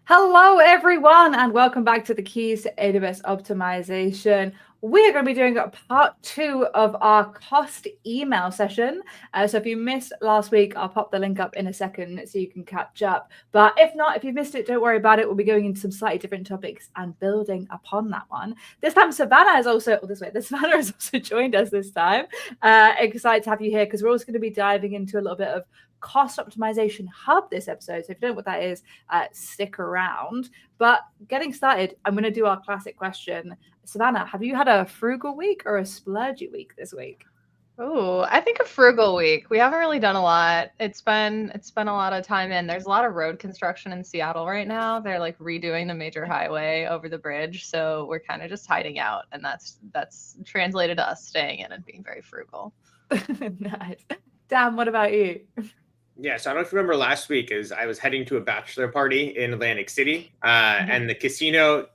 Hello, everyone, and welcome back to the Keys to AWS Optimization. We're going to be doing part 2 of our cost email session. So if you missed last week, I'll pop the link up in a second so you can catch up. But if not, if you missed it, don't worry about it. We'll be going into some slightly different topics and building upon that one. This time, Savannah has also joined us this time. Excited to have you here because we're also going to be diving into a little bit of Cost Optimization Hub this episode. So if you don't know what that is, stick around. But getting started, I'm going to do our classic question. Savannah, have you had a frugal week or a splurgy week this week? Oh, I think a frugal week. We haven't really done a lot. It's been a lot of time in. There's a lot of road construction in Seattle right now. They're like redoing the major highway over the bridge, so we're kind of just hiding out, and that's translated to us staying in and being very frugal. Nice. Dan, what about you? Yeah, so I don't know if you remember last week is I was heading to a bachelor party in Atlantic City, and the casino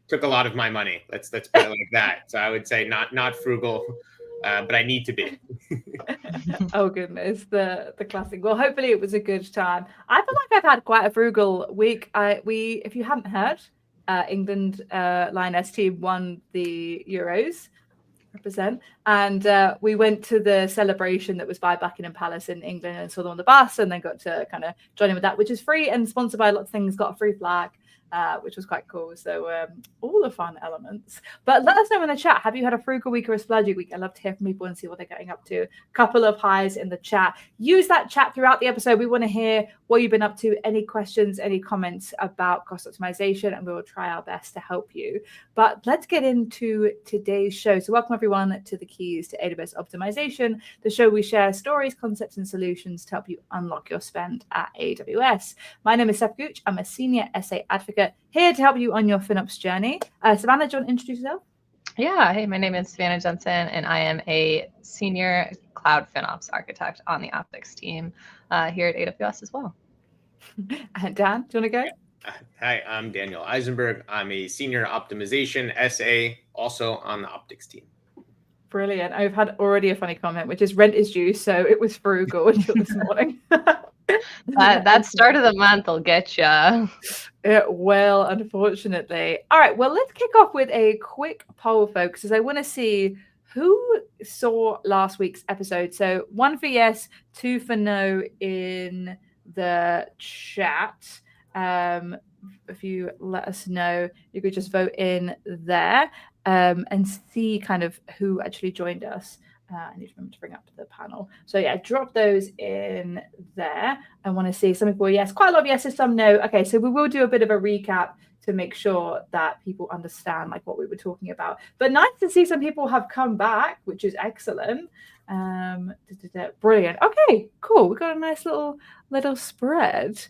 took a lot of my money. Let's put it like that. So I would say not frugal, but I need to be. Oh goodness, the classic. Well, hopefully it was a good time. I feel like I've had quite a frugal week. If you haven't heard, England Lioness team won the Euros. Represent, and we went to the celebration that was by Buckingham Palace in England and saw them on the bus, and then got to kind of join in with that, which is free and sponsored by a lot of things. Got a free flag, which was quite cool. So all the fun elements. But let us know in the chat, have you had a frugal week or a splurgy week? I love to hear from people and see what they're getting up to. Couple of highs in the chat. Use that chat throughout the episode. We want to hear what you've been up to, any questions, any comments about cost optimization, and we will try our best to help you. But let's get into today's show. So welcome everyone to the Keys to AWS Optimization, the show we share stories, concepts, and solutions to help you unlock your spend at AWS. My name is Seth Gooch. I'm a senior SA advocate here to help you on your FinOps journey. Savannah, do you want to introduce yourself? Yeah, hey, my name is Savannah Jensen, and I am a senior cloud FinOps architect on the Optics team here at AWS as well. And Dan, do you want to go? Hi, I'm Daniel Eisenberg. I'm a senior optimization SA, also on the Optics team. Brilliant. I've had already a funny comment, which is rent is due, so it was frugal until this morning. That start of the month will get you. Well, unfortunately. All right, well, let's kick off with a quick poll, folks, as I want to see who saw last week's episode. So 1 for yes, 2 for no in the chat. If you let us know, you could just vote in there and see kind of who actually joined us. I need to remember to bring up the panel. So yeah, drop those in there. I want to see some people yes, quite a lot of yeses, some no. Okay, so we will do a bit of a recap to make sure that people understand like what we were talking about. But nice to see some people have come back, which is excellent. Brilliant. Okay, cool. We got a nice little spread.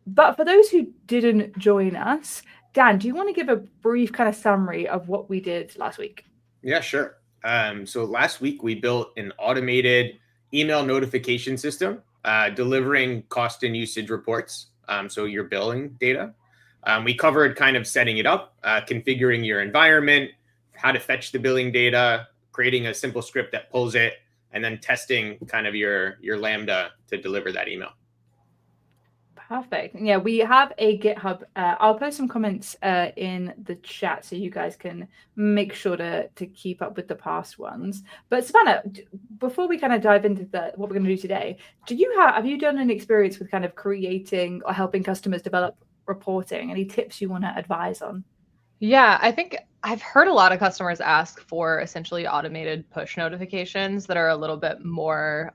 But for those who didn't join us, Dan, do you want to give a brief kind of summary of what we did last week? Yeah, sure. So last week we built an automated email notification system delivering cost and usage reports. So your billing data. We covered kind of setting it up, configuring your environment, how to fetch the billing data, creating a simple script that pulls it, and then testing kind of your Lambda to deliver that email. Perfect. Yeah, we have a GitHub. I'll post some comments in the chat so you guys can make sure to keep up with the past ones. But Savannah, before we kind of dive into what we're going to do today, have you done an experience with kind of creating or helping customers develop reporting? Any tips you want to advise on? Yeah, I think I've heard a lot of customers ask for essentially automated push notifications that are a little bit more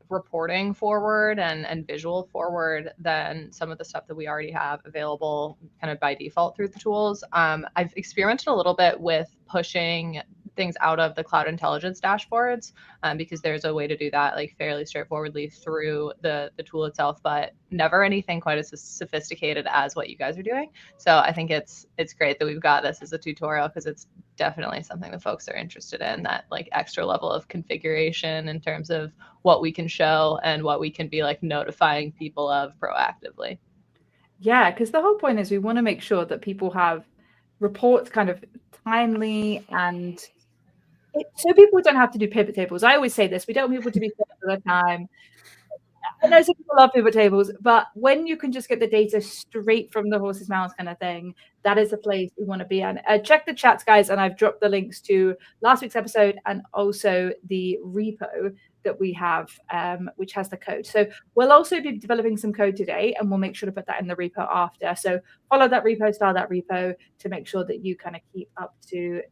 reporting forward and visual forward than some of the stuff that we already have available kind of by default through the tools. I've experimented a little bit with pushing things out of the cloud intelligence dashboards because there's a way to do that like fairly straightforwardly through the tool itself, but never anything quite as sophisticated as what you guys are doing. So I think it's great that we've got this as a tutorial because it's definitely something that folks are interested in, that like extra level of configuration in terms of what we can show and what we can be like notifying people of proactively. Yeah, because the whole point is we want to make sure that people have reports kind of timely and so people don't have to do pivot tables. I always say this, we don't want people to be all the time. I know some people love pivot tables, but when you can just get the data straight from the horse's mouth kind of thing, that is the place we want to be in. Check the chats, guys, and I've dropped the links to last week's episode and also the repo that we have, which has the code. So we'll also be developing some code today, and we'll make sure to put that in the repo after. So follow that repo, style that repo to make sure that you kind of keep up to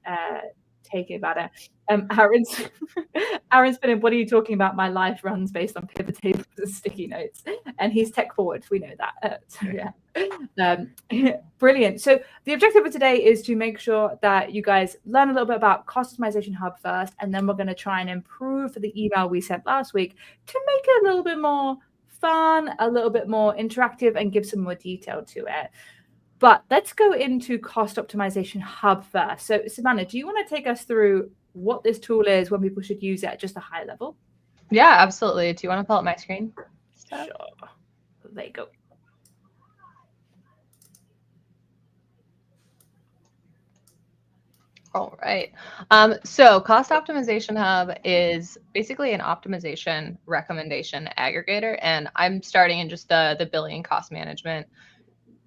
taking about it. Aaron's been in, what are you talking about? My life runs based on pivot tables and sticky notes, and he's tech forward. We know that. So yeah, brilliant. So the objective of today is to make sure that you guys learn a little bit about Cost Optimization Hub first, and then we're going to try and improve the email we sent last week to make it a little bit more fun, a little bit more interactive, and give some more detail to it. But let's go into Cost Optimization Hub first. So Savannah, do you want to take us through what this tool is, when people should use it at just a high level? Yeah, absolutely. Do you want to pull up my screen? Sure. There you go. All right. So Cost Optimization Hub is basically an optimization recommendation aggregator. And I'm starting in just the billing and cost management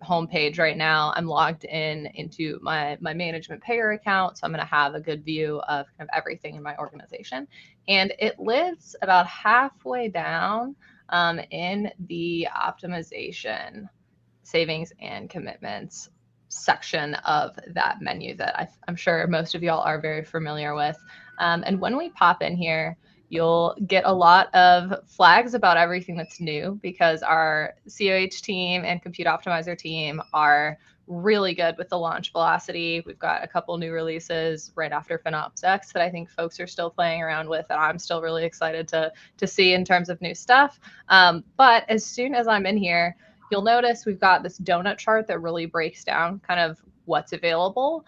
homepage right now. I'm logged into my management payer account, so I'm going to have a good view of kind of everything in my organization. And it lives about halfway down in the optimization, savings, and commitments section of that menu that I'm sure most of y'all are very familiar with. And when we pop in here, you'll get a lot of flags about everything that's new, because our COH team and Compute Optimizer team are really good with the launch velocity. We've got a couple new releases right after FinOps X that I think folks are still playing around with, and I'm still really excited to see in terms of new stuff. But as soon as I'm in here, you'll notice we've got this donut chart that really breaks down kind of what's available,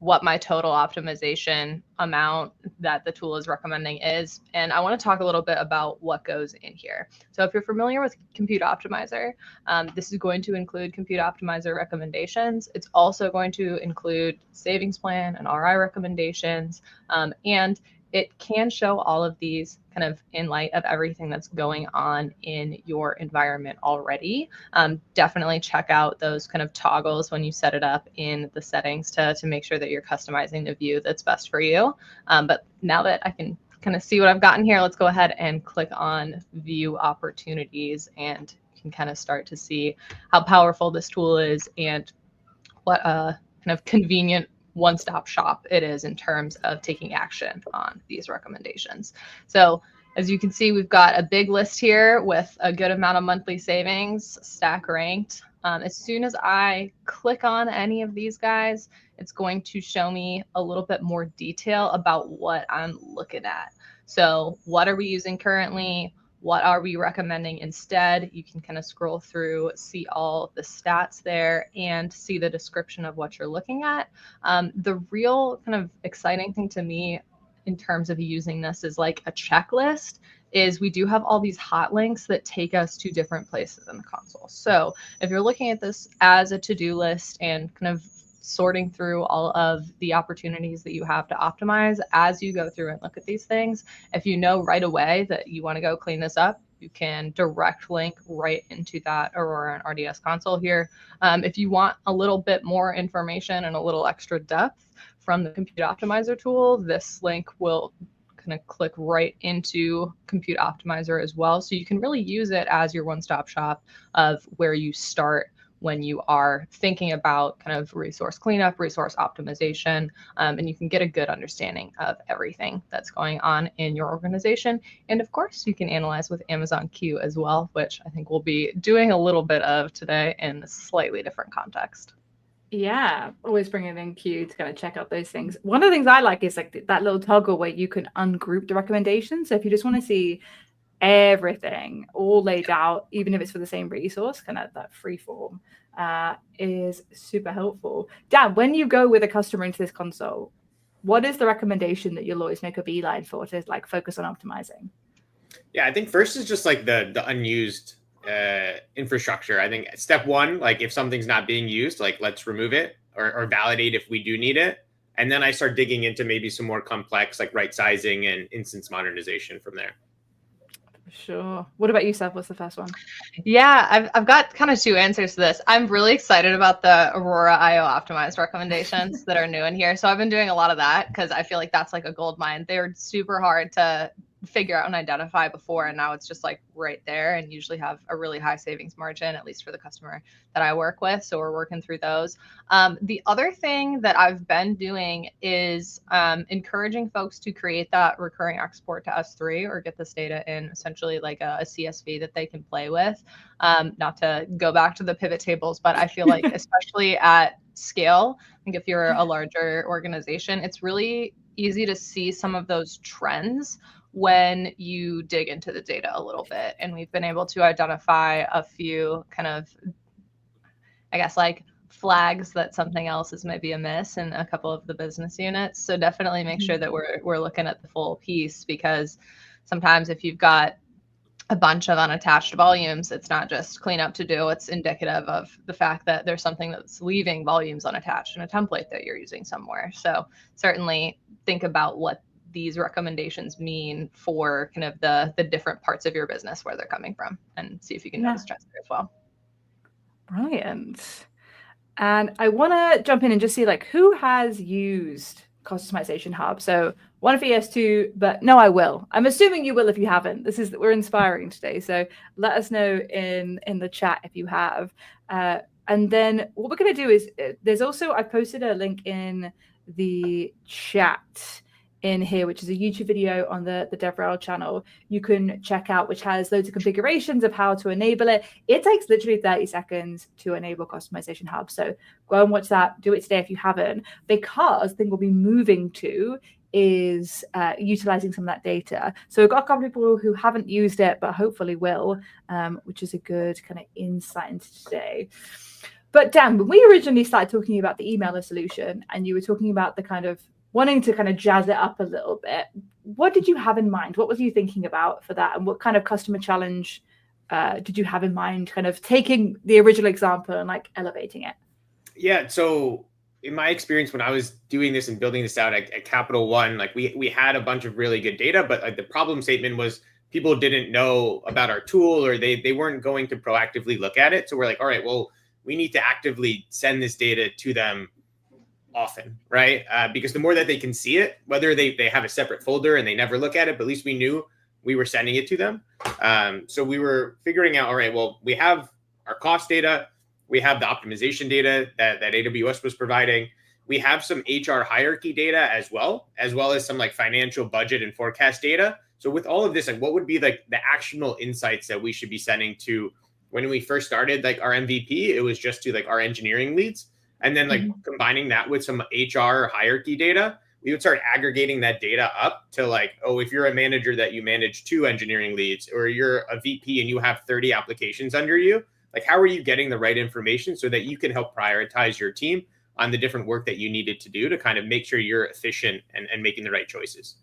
what my total optimization amount that the tool is recommending is. And I want to talk a little bit about what goes in here. So if you're familiar with Compute Optimizer, this is going to include Compute Optimizer recommendations. It's also going to include savings plan and RI recommendations. And it can show all of these kind of in light of everything that's going on in your environment already. Definitely check out those kind of toggles when you set it up in the settings to make sure that you're customizing the view that's best for you. But now that I can kind of see what I've gotten here, let's go ahead and click on View Opportunities, and you can kind of start to see how powerful this tool is and what a kind of convenient one-stop shop it is in terms of taking action on these recommendations. So as you can see, we've got a big list here with a good amount of monthly savings, stack ranked. As soon as I click on any of these guys, it's going to show me a little bit more detail about what I'm looking at. So what are we using currently? What are we recommending instead? You can kind of scroll through, see all the stats there, and see the description of what you're looking at. The real kind of exciting thing to me in terms of using this is like a checklist, is we do have all these hot links that take us to different places in the console. So if you're looking at this as a to-do list and kind of sorting through all of the opportunities that you have to optimize as you go through and look at these things, if you know right away that you want to go clean this up, you can direct link right into that Aurora and RDS console here. If you want a little bit more information and a little extra depth from the Compute Optimizer tool, this link will kind of click right into Compute Optimizer as well. So you can really use it as your one-stop shop of where you start when you are thinking about kind of resource cleanup, resource optimization, and you can get a good understanding of everything that's going on in your organization. And of course, you can analyze with Amazon Q as well, which I think we'll be doing a little bit of today in a slightly different context. Yeah, always bringing in Q to kind of check out those things. One of the things I like is like that little toggle where you can ungroup the recommendations. So if you just want to see everything all laid out, even if it's for the same resource, kind of that free form is super helpful. Dan, when you go with a customer into this console, what is the recommendation that you'll always make a beeline for to like focus on optimizing? Yeah, I think first is just like the unused infrastructure. I think step one, like if something's not being used, like let's remove it or validate if we do need it. And then I start digging into maybe some more complex like right sizing and instance modernization from there. Sure. What about you, Seth? What's the first one? Yeah, I've got kind of two answers to this. I'm really excited about the Aurora IO optimized recommendations that are new in here. So I've been doing a lot of that because I feel like that's like a gold mine. They're super hard to figure out and identify before, and now it's just like right there, and usually have a really high savings margin, at least for the customer that I work with. So we're working through those. The other thing that I've been doing is encouraging folks to create that recurring export to S3 or get this data in essentially like a CSV that they can play with. Not to go back to the pivot tables, but I feel like especially at scale, I think if you're a larger organization, it's really easy to see some of those trends when you dig into the data a little bit. And we've been able to identify a few kind of, I guess, like flags that something else is maybe amiss in a couple of the business units. So definitely make sure that we're looking at the full piece, because sometimes if you've got a bunch of unattached volumes, it's not just cleanup to do, it's indicative of the fact that there's something that's leaving volumes unattached in a template that you're using somewhere. So certainly think about what these recommendations mean for kind of the different parts of your business where they're coming from, and see if you can notice trends there as well. Brilliant. And I want to jump in and just see like who has used Customization Hub. So one of yes, two, but no, I will. I'm assuming you will if you haven't. We're inspiring today, so let us know in the chat if you have. And then what we're going to do is there's also, I posted a link in the chat in here, which is a YouTube video on the DevRel channel you can check out, which has loads of configurations of how to enable it. It takes literally 30 seconds to enable Customization Hub. So go and watch that. Do it today if you haven't, because the thing we'll be moving to is utilizing some of that data. So we've got a couple of people who haven't used it, but hopefully will, which is a good kind of insight into today. But Dan, when we originally started talking about the emailer solution, and you were talking about the kind of wanting to kind of jazz it up a little bit, what did you have in mind? What was you thinking about for that? And what kind of customer challenge did you have in mind, kind of taking the original example and like elevating it? Yeah, so in my experience, when I was doing this and building this out at Capital One, like we had a bunch of really good data, but like the problem statement was people didn't know about our tool, or they weren't going to proactively look at it. So we're like, all right, well, we need to actively send this data to them often, right? Because the more that they can see it, whether they have a separate folder and they never look at it, but at least we knew we were sending it to them. So we were figuring out, all right, well, we have our cost data, we have the optimization data that AWS was providing, we have some HR hierarchy data as well as some like financial budget and forecast data. So with all of this, like what would be like the actionable insights that we should be sending to? When we first started like our MVP, it was just to like our engineering leads. And then like combining that with some HR hierarchy data, we would start aggregating that data up to like, oh, if you're a manager that you manage 2 engineering leads, or you're a VP and you have 30 applications under you, like how are you getting the right information so that you can help prioritize your team on the different work that you needed to do to kind of make sure you're efficient and making the right choices?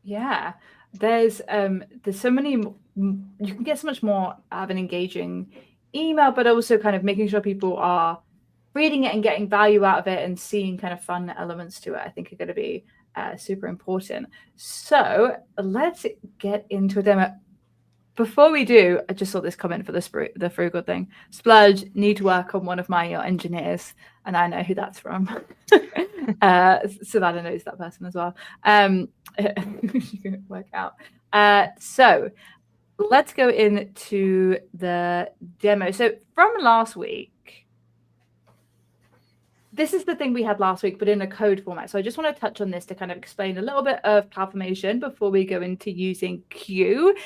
Yeah, there's so many, you can get so much more out of an engaging email, but also kind of making sure people are reading it and getting value out of it and seeing kind of fun elements to it, I think are going to be super important. So let's get into a demo. Before we do, I just saw this comment for the frugal thing. Splurge, need to work on one of my engineers, and I know who that's from. Savannah knows that person as well. You can work out. So let's go into the demo. So from last week, this is the thing we had last week, but in a code format. So I just want to touch on this to kind of explain a little bit of CloudFormation before we go into using Q.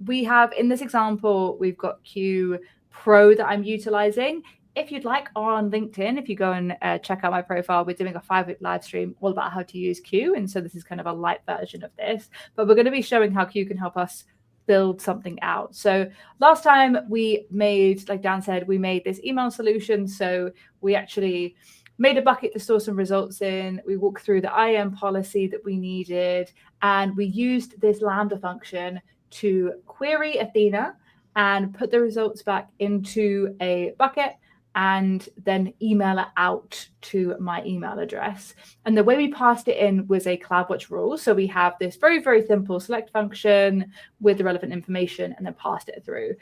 We have, in this example, we've got Q Pro that I'm utilizing. If you'd like, on LinkedIn, if you go and check out my profile, we're doing a 5-week live stream all about how to use Q. And so this is kind of a light version of this, but we're going to be showing how Q can help us build something out. So last time we made, like Dan said, we made this email solution. So we actually made a bucket to store some results in. We walked through the IAM policy that we needed, and we used this Lambda function to query Athena and put the results back into a bucket. and then email it out to my email address. And the way we passed it in was a CloudWatch rule. So we have this very, very simple select function with the relevant information and then passed it through.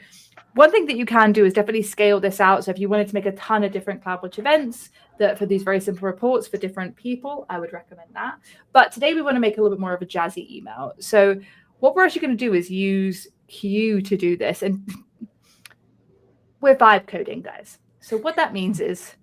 One thing that you can do is definitely scale this out. So if you wanted to make a ton of different CloudWatch events that for these very simple reports for different people, I would recommend that. But today we want to make a little bit more of a jazzy email. So what we're actually going to do is use Q to do this. And we're vibe coding, guys. So what that means is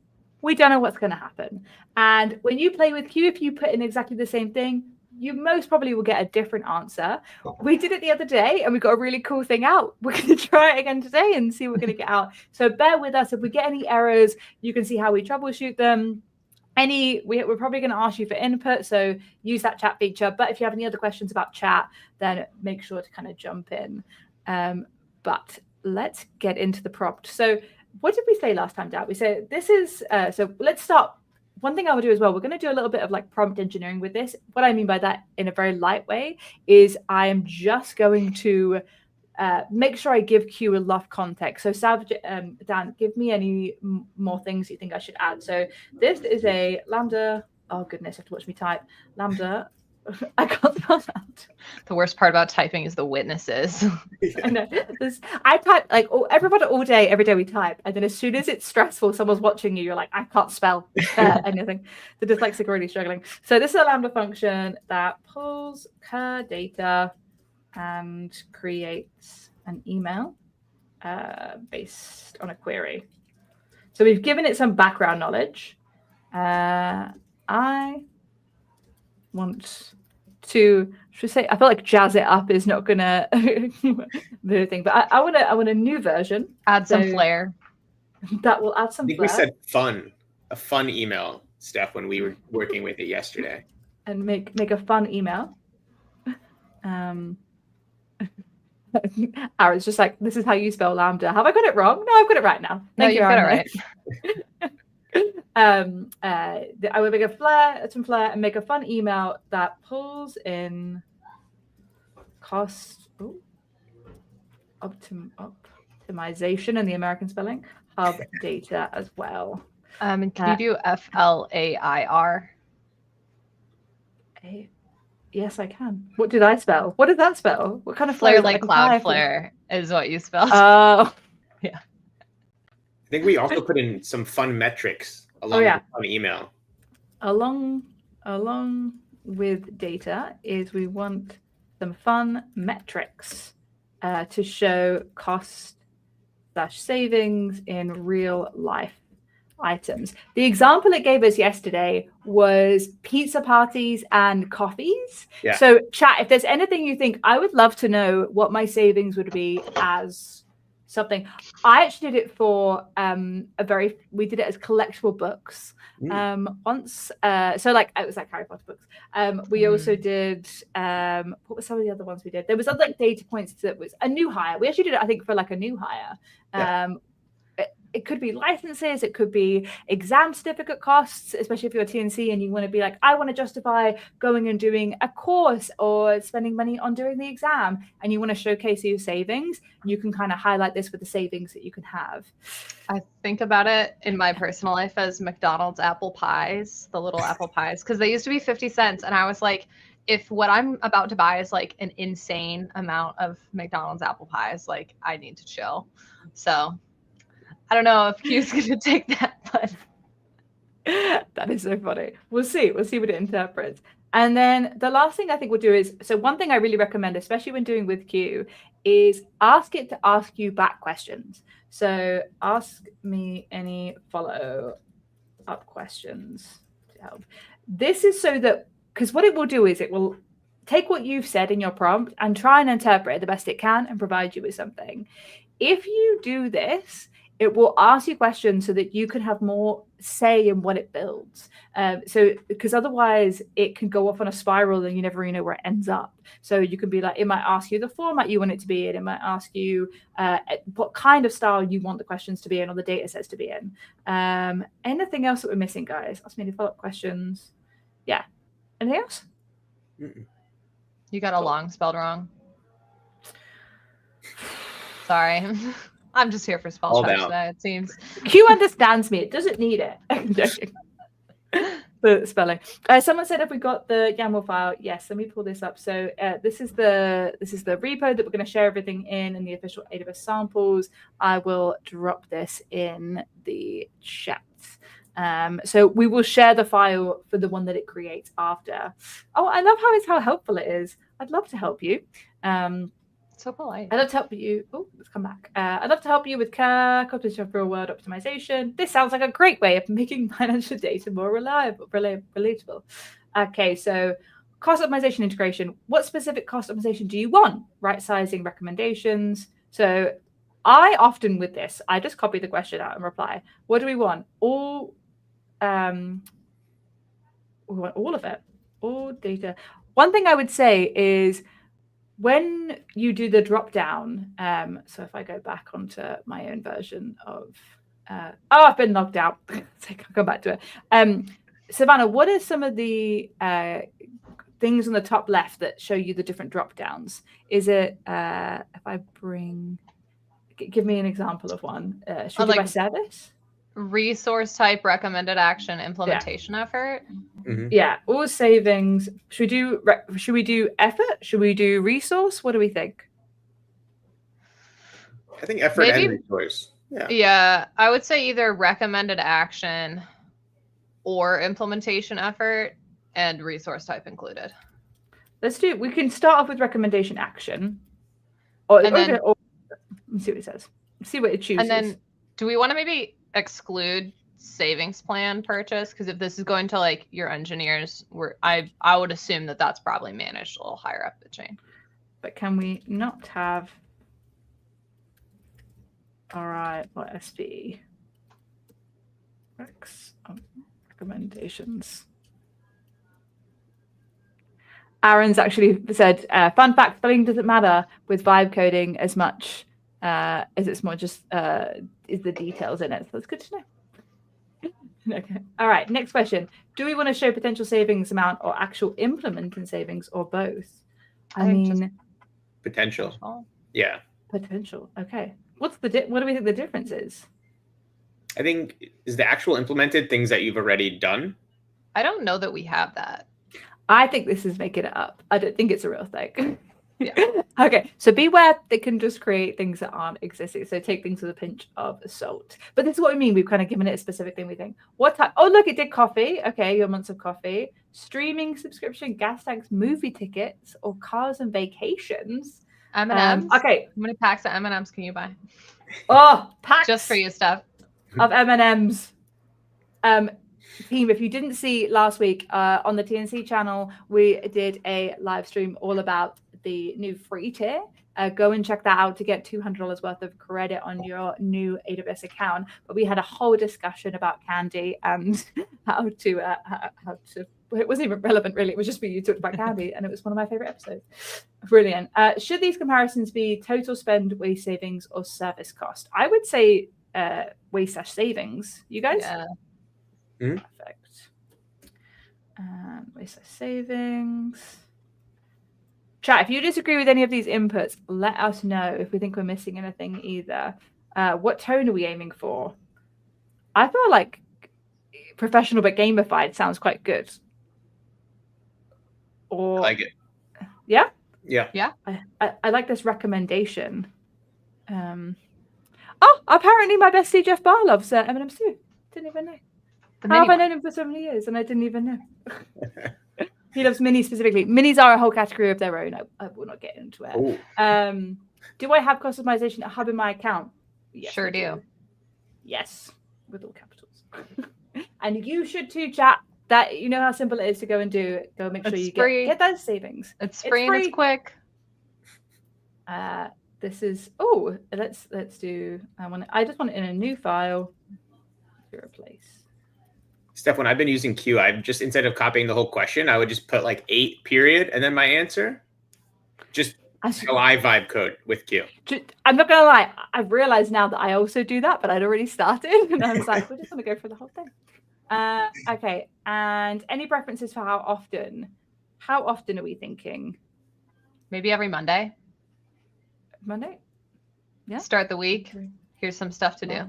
we don't know what's going to happen. And when you play with Q, if you put in exactly the same thing, you most probably will get a different answer. We did it the other day and we got a really cool thing out. We're going to try it again today and see what we're going to get out. So bear with us. If we get any errors, you can see how we troubleshoot them. We're probably going to ask you for input, so use that chat feature. But if you have any other questions about chat, then make sure to kind of jump in. But let's get into the prompt. So what did we say last time, Dad? We said this is, so let's start. One thing I would do as well, we're going to do a little bit of like prompt engineering with this. What I mean by that in a very light way is I am just going to make sure I give Q a lot of context. So Dan, give me any more things you think I should add. So this is a Lambda. Oh goodness, you have to watch me type. Lambda. I can't spell that. The worst part about typing is the witnesses. I know. I type like everybody all day, every day we type. And then as soon as it's stressful, someone's watching you, you're like, I can't spell anything. The dyslexic are really struggling. So this is a Lambda function that pulls her data and creates an email based on a query. So we've given it some background knowledge. I want to, should we say, I feel like jazz it up is not gonna be a thing, but I want a new version. Add some flair. That will add some I think flair. we said fun, a fun email, Steph, when we were working with it yesterday. And make a fun email. Aaron's just like, this is how you spell Lambda. Have I got it wrong? No, I've got it right now. No, you got it right. I would make some flair and make a fun email that pulls in cost optimization and the American spelling hub data as well. And can you do FLAIR? Yes, I can. What did I spell? What did that spell? What kind of Flare? flare? Like Cloudflare is what you spelled. Oh, yeah. I think we also put in some fun metrics along with fun email. Along with data is we want some fun metrics to show cost/savings in real life items. The example it gave us yesterday was pizza parties and coffees. Yeah. So chat, if there's anything you think, I would love to know what my savings would be as something. I actually did it for we did it as collectible books once. So like it was like Harry Potter books. We also did what were some of the other ones we did? There was other like data points that was a new hire. We actually did it, I think, for like a new hire. It could be licenses, it could be exam certificate costs, especially if you're a TNC and you want to be like, I want to justify going and doing a course or spending money on doing the exam, and you want to showcase your savings. You can kind of highlight this with the savings that you can have. I think about it in my personal life as McDonald's apple pies, the little apple pies, because they used to be 50 cents. And I was like, if what I'm about to buy is like an insane amount of McDonald's apple pies, like I need to chill. So I don't know if Q's going to take that, but that is so funny. We'll see what it interprets. And then the last thing I think we'll do is, so one thing I really recommend, especially when doing with Q, is ask it to ask you back questions. So ask me any follow-up questions to help. This is so that, because what it will do is it will take what you've said in your prompt and try and interpret it the best it can and provide you with something. If you do this, it will ask you questions so that you can have more say in what it builds. Because otherwise it can go off on a spiral and you never really know where it ends up. So you can be like, it might ask you the format you want it to be in. It might ask you what kind of style you want the questions to be in or the data sets to be in. Anything else that we're missing, guys? Ask me any follow-up questions. Yeah. Anything else? You got a long spelled wrong. Sorry. I'm just here for spell All check down. today, it seems. Q understands me. It doesn't need it. I'm joking. The spelling. Someone said, "Have we got the YAML file?" Yes. Let me pull this up. So this is the repo that we're going to share everything in the official AWS samples. I will drop this in the chat. So we will share the file for the one that it creates after. Oh, I love how helpful it is. I'd love to help you. So polite. I'd love to help you. Oh, let's come back. I'd love to help you with competition of real-world optimization. This sounds like a great way of making financial data more relatable. Okay, so cost optimization integration. What specific cost optimization do you want? Right sizing recommendations. So I often with this, I just copy the question out and reply. What do we want? We want all of it. All data. One thing I would say is, when you do the drop down, so if I go back onto my own version of, I've been logged out. So I can't go back to it. Savannah, what are some of the things on the top left that show you the different drop downs? Is it, if I bring, give me an example of one. Should we do by service? Resource type, recommended action, implementation effort. Mm-hmm. Yeah, all savings. Should we do effort? Should we do resource? What do we think? I think effort Maybe, and resource. Yeah. Yeah, I would say either recommended action or implementation effort and resource type included. We can start off with recommendation action. Or let me see what it says. See what it chooses. And then do we want to maybe exclude savings plan purchase? Because if this is going to like your engineers, I would assume that that's probably managed a little higher up the chain. But can we not have, all right, what SB? Recommendations. Aaron's actually said, fun fact, spelling doesn't matter with vibe coding as much as it's more just is the details in it. So that's good to know. Okay. All right. Next question. Do we want to show potential savings amount or actual implementing savings or both? I mean, potential. Yeah. Potential. Okay. What do we think the difference is? I think is the actual implemented things that you've already done. I don't know that we have that. I think this is making it up. I don't think it's a real thing. Yeah. Okay, so beware, they can just create things that aren't existing. So take things with a pinch of salt. But this is what we mean. We've kind of given it a specific thing we think. What type? Oh, look, it did coffee. Okay, your months of coffee. Streaming subscription, gas tanks, movie tickets, or cars and vacations. M&Ms? Okay. How many packs of M&Ms can you buy? Oh, packs. Just for you stuff. Of M&Ms. Team, if you didn't see last week on the TNC channel, we did a live stream all about the new free tier. Go and check that out to get $200 worth of credit on your new AWS account. But we had a whole discussion about candy and how to it wasn't even relevant really. It was just me, you talked about candy, and it was one of my favorite episodes. Brilliant. Should these comparisons be total spend, waste savings, or service cost? I would say waste/savings. You guys? Yeah. Mm-hmm. Perfect. Waste/savings. Chat, if you disagree with any of these inputs, let us know if we think we're missing anything either. What tone are we aiming for? I feel like professional but gamified sounds quite good. Or I like it. Yeah? Yeah. I like this recommendation. Oh, apparently my bestie Jeff Barr loves M&M's too. Didn't even know. How have I known him for so many years and I didn't even know? He loves minis specifically. Minis are a whole category of their own. I will not get into it. Ooh. Do I have customization hub in my account? Yes, Sure do. Yes, with all capitals. And you should too, chat. That you know how simple it is to go and do. Go make sure you get those savings. It's free and it's quick. This is let's do. I just want it in a new file to replace. Steph, when I've been using Q, I've just, instead of copying the whole question, I would just put like 8 period and then my answer. Just how I vibe code with Q. I'm not gonna lie, I've realized now that I also do that, but I'd already started and I was like, we're just gonna go for the whole thing. Okay, and any preferences for how often? How often are we thinking? Maybe every Monday. Monday? Yeah. Start the week. Here's some stuff to do.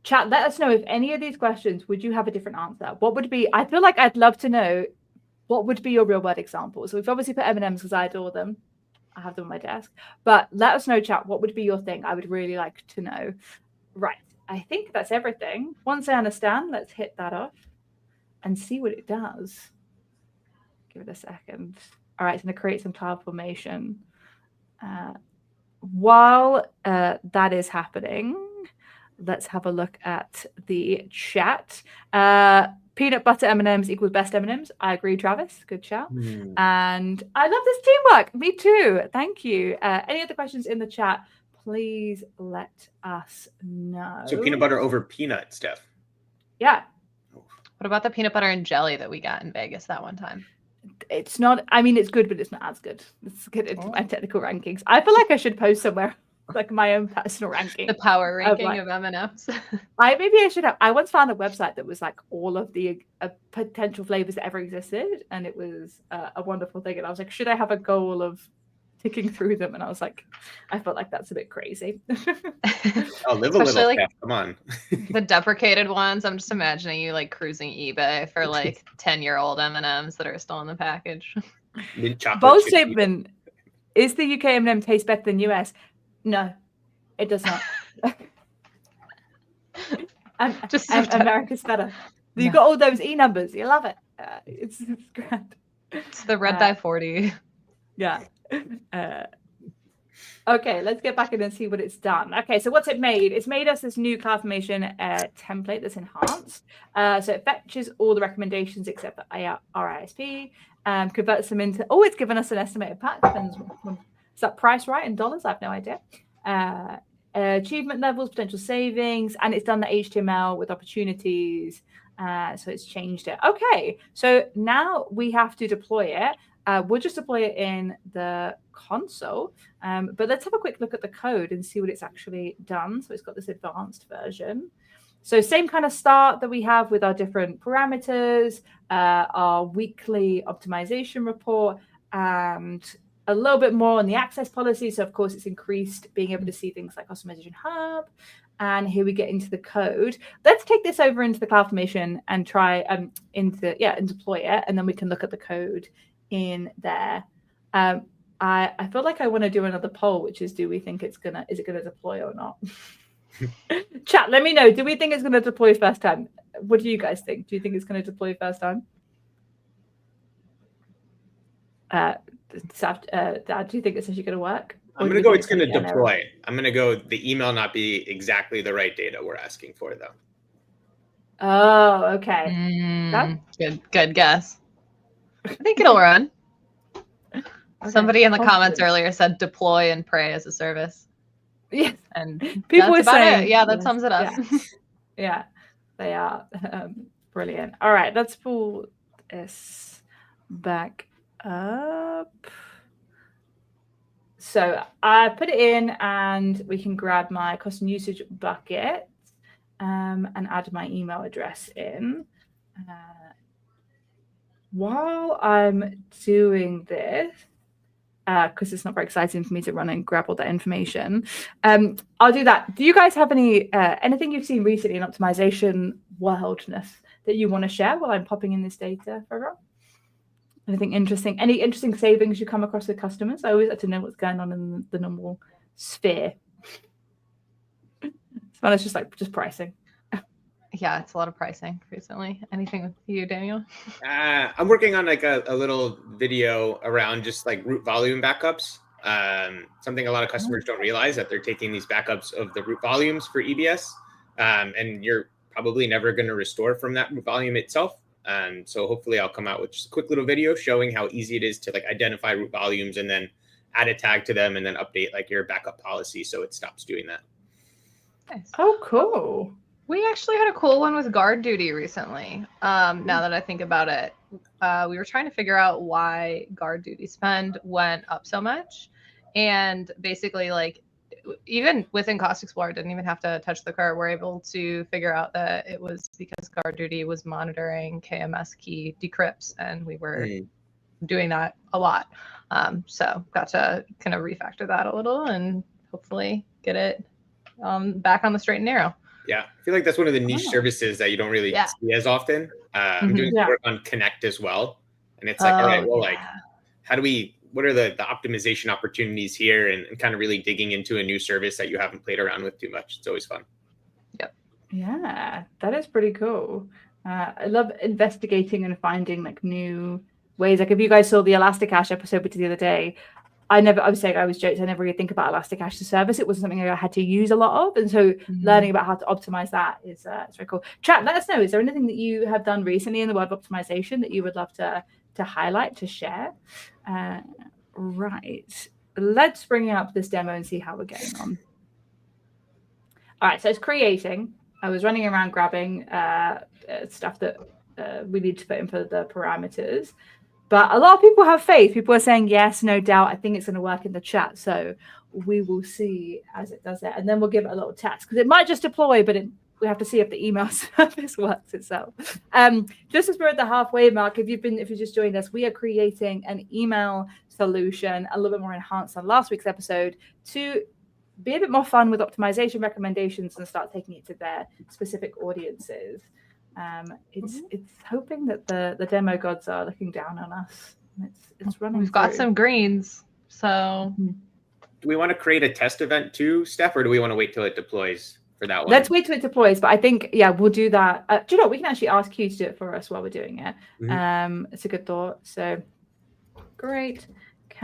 Chat, let us know if any of these questions, would you have a different answer? What would be, I feel like I'd love to know what would be your real world example. So we've obviously put M&Ms because I adore them. I have them on my desk. But let us know, chat, what would be your thing? I would really like to know. Right. I think that's everything. Once I understand, let's hit that off and see what it does. Give it a second. All right, it's going to create some cloud formation. While that is happening, let's have a look at the chat. Peanut butter M&Ms equals best M&Ms. I agree, Travis. Good shout. And I love this teamwork. Me too. Thank you. Any other questions in the chat? Please let us know. So peanut butter over peanut, Steph. Yeah. What about the peanut butter and jelly that we got in Vegas that one time? It's not, I mean, it's good, but it's not as good. Let's get into my technical rankings. I feel like I should post somewhere like my own personal ranking. The power ranking of M&Ms. Maybe I should have. I once found a website that was like all of the potential flavors that ever existed, and it was a wonderful thing. And I was like, should I have a goal of ticking through them? And I was like, I felt like that's a bit crazy. Oh, live a little, like, Steph. Come on. The deprecated ones. I'm just imagining you like cruising eBay for like 10-year-old M&Ms that are still in the package. Bold statement: is the UK M&M taste better than US? No, it does not. America's better. You got all those E numbers. You love it. It's grand. It's the red dye 40. Yeah. Okay, let's get back in and see what it's done. Okay, so what's it made? It's made us this new CloudFormation template that's enhanced. So it fetches all the recommendations except for RISP, converts them into, it's given us an estimated pack. Is that price right in dollars? I have no idea. Achievement levels, potential savings, and it's done the HTML with opportunities. So it's changed it. Okay, so now we have to deploy it. We'll just deploy it in the console, but let's have a quick look at the code and see what it's actually done. So it's got this advanced version. So same kind of start that we have with our different parameters, our weekly optimization report, and a little bit more on the access policy. So of course it's increased being able to see things like Customization Hub. And here we get into the code. Let's take this over into the CloudFormation and try and deploy it, and then we can look at the code in there. I feel like I want to do another poll, which is, do we think is it gonna deploy or not? Chat, let me know. Do we think it's gonna deploy first time? What do you guys think? Do you think it's gonna deploy first time? Dad, do you think it's actually gonna work? I'm gonna go. It's gonna deploy. I'm gonna go. The email not be exactly the right data we're asking for, though. Oh, okay. Good guess. I think it'll run. Okay. Somebody in the comments earlier said deploy and pray as a service. Yes. And people are saying, yeah, that sums it up. Yeah, they are. Brilliant. All right, let's pull this back up. So I put it in, and we can grab my cost and usage bucket and add my email address in. While I'm doing this, because it's not very exciting for me to run and grab all that information, I'll do that. Do you guys have anything you've seen recently in optimization worldness that you want to share while I'm popping in this data for everyone? Anything interesting? Any interesting savings you come across with customers? I always like to know what's going on in the normal sphere. So it's just pricing. Yeah, it's a lot of pricing recently. Anything with you, Daniel? I'm working on like a little video around just like root volume backups. Something a lot of customers don't realize, that they're taking these backups of the root volumes for EBS, and you're probably never going to restore from that root volume itself. So hopefully I'll come out with just a quick little video showing how easy it is to like identify root volumes and then add a tag to them and then update like your backup policy so it stops doing that. Nice. Oh, cool. We actually had a cool one with guard duty recently. Now that I think about it, we were trying to figure out why guard duty spend went up so much. And basically, like, even within Cost Explorer, didn't even have to touch the cart. We're able to figure out that it was because guard duty was monitoring KMS key decrypts, and we were doing that a lot. So got to kind of refactor that a little and hopefully get it back on the straight and narrow. Yeah, I feel like that's one of the niche services that you don't really see as often. I'm doing work on Connect as well, and it's like, all right, well, like, what are the optimization opportunities here, and kind of really digging into a new service that you haven't played around with too much. It's always fun. Yep. Yeah, that is pretty cool. I love investigating and finding like new ways. Like if you guys saw the Elasticache episode we did the other day, I was jokes. I never really think about Elasticache as a service. It wasn't something I had to use a lot of. And so learning about how to optimize that is it's very cool. Chat, let us know. Is there anything that you have done recently in the world of optimization that you would love to highlight, to share? Right. Let's bring up this demo and see how we're getting on. All right. So it's creating. I was running around grabbing stuff that we need to put in for the parameters. But a lot of people have faith. People are saying, yes, no doubt. I think it's going to work in the chat. So we will see as it does it. And then we'll give it a little test. Because it might just deploy, but we have to see if the email service works itself. Just as we're at the halfway mark, if you just joined us, we are creating an email solution a little bit more enhanced than last week's episode to be a bit more fun with optimization recommendations and start taking it to their specific audiences. It's hoping that the demo gods are looking down on us. It's running. We've got some greens, so. Do we want to create a test event too, Steph, or do we want to wait till it deploys for that one? Let's wait till it deploys, but I think we'll do that. Do you know what? We can actually ask Q to do it for us while we're doing it. It's a good thought. So great.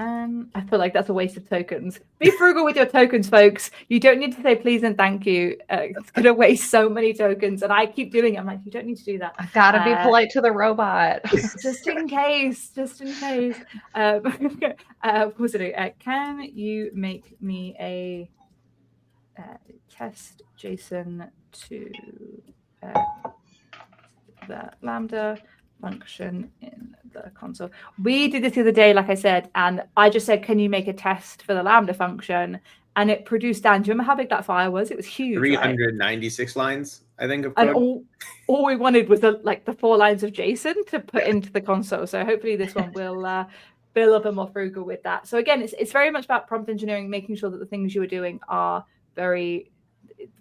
I feel like that's a waste of tokens. Be frugal with your tokens, folks. You don't need to say please and thank you. It's going to waste so many tokens. And I keep doing it. I'm like, you don't need to do that. I got to be polite to the robot. Just in case. Can you make me a test JSON to the Lambda function in the console? We did this the other day, like I said, and I just said, can you make a test for the Lambda function? And it produced down. Do you remember how big that file was? It was huge. 396 lines, I think, of code. And all we wanted was the 4 lines of JSON to put into the console. So hopefully this one will be a little bit more frugal with that. So again, it's very much about prompt engineering, making sure that the things you are doing are very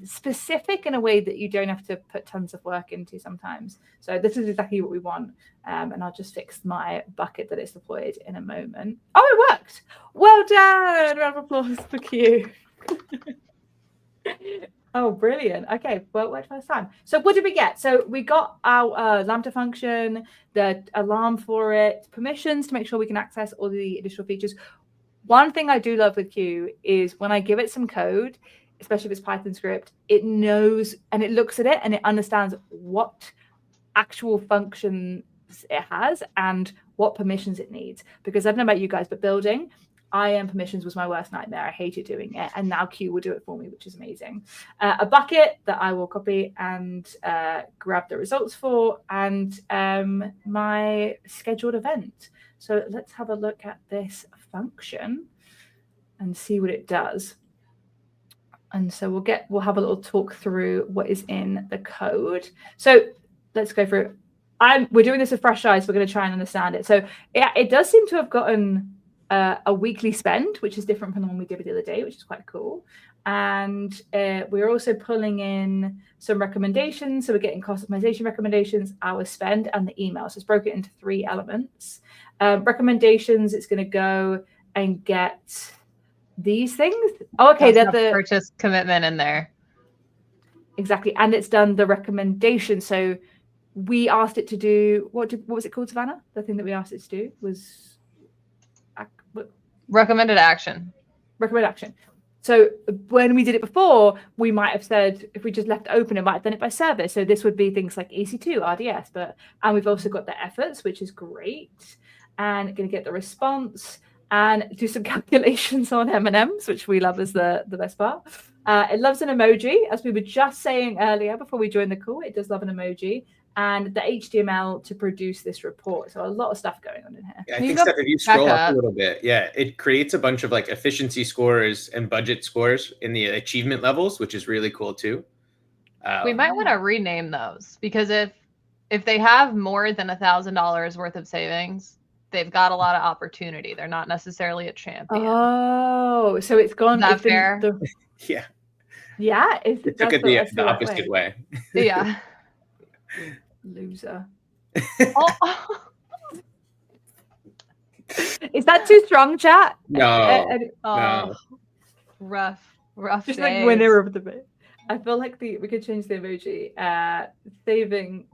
specific in a way that you don't have to put tons of work into sometimes. So this is exactly what we want. And I'll just fix my bucket that it's deployed in a moment. Oh, it worked. Well done. Round of applause for Q. Oh, brilliant. Okay, well, it worked first time. So what did we get? So we got our Lambda function, the alarm for it, permissions to make sure we can access all the additional features. One thing I do love with Q is when I give it some code, especially if it's Python script, it knows and it looks at it and it understands what actual functions it has and what permissions it needs. Because I don't know about you guys, but building IAM permissions was my worst nightmare. I hated doing it. And now Q will do it for me, which is amazing. A bucket that I will copy and grab the results for, and my scheduled event. So let's have a look at this function and see what it does. And so we'll have a little talk through what is in the code. So let's go through. We're doing this with fresh eyes. We're going to try and understand it. So it does seem to have gotten a weekly spend, which is different from the one we did the other day, which is quite cool. And we're also pulling in some recommendations. So we're getting cost optimization recommendations, our spend, and the email. So it's broken into 3 elements. Recommendations, it's going to go and get these things. Oh, okay. That's the purchase commitment in there. Exactly. And it's done the recommendation. So we asked it to do, what was it called, Savannah? The thing that we asked it to do was recommended action. Recommended action. So when we did it before, we might have said, if we just left it open, it might have done it by service. So this would be things like EC2, RDS, and we've also got the efforts, which is great. And going to get the response and do some calculations on M&Ms, which we love as the best part. It loves an emoji, as we were just saying earlier before we joined the call. It does love an emoji. And the HTML to produce this report. So a lot of stuff going on in here. Yeah, I think, Steph, if you scroll up a little bit, it creates a bunch of efficiency scores and budget scores in the achievement levels, which is really cool too. We might want to rename those, because if they have more than $1,000 worth of savings, they've got a lot of opportunity. They're not necessarily a champion. Oh, so it's gone. Is that fair? Yeah. Yeah, It took it that's the right opposite way. Yeah. Loser. Oh, Is that too strong, chat? No, oh, no. rough Just like days. winner of the bit. I feel like we could change the emoji. Saving